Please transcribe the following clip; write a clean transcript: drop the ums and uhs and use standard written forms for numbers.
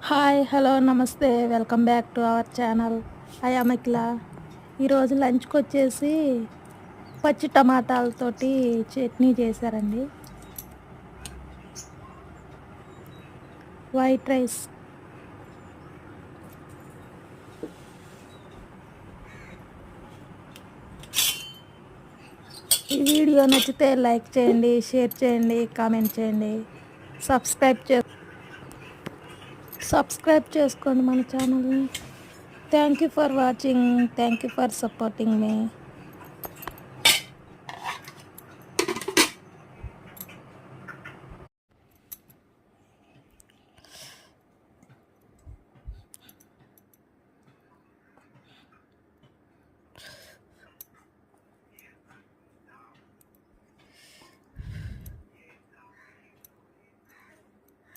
Hi hello నమస్తే welcome back to our channel. I am Akhila. ఈరోజు లంచ్కి వచ్చేసి పచ్చి టమాటాలతోటి చట్నీ చేశారండి. White rice. ఈ వీడియో నచ్చితే లైక్ చేయండి, షేర్ చేయండి, కామెంట్ చేయండి, సబ్స్క్రైబ్ చేసుకోండి మన ఛానల్ని. Thank you for watching. Thank you for supporting me.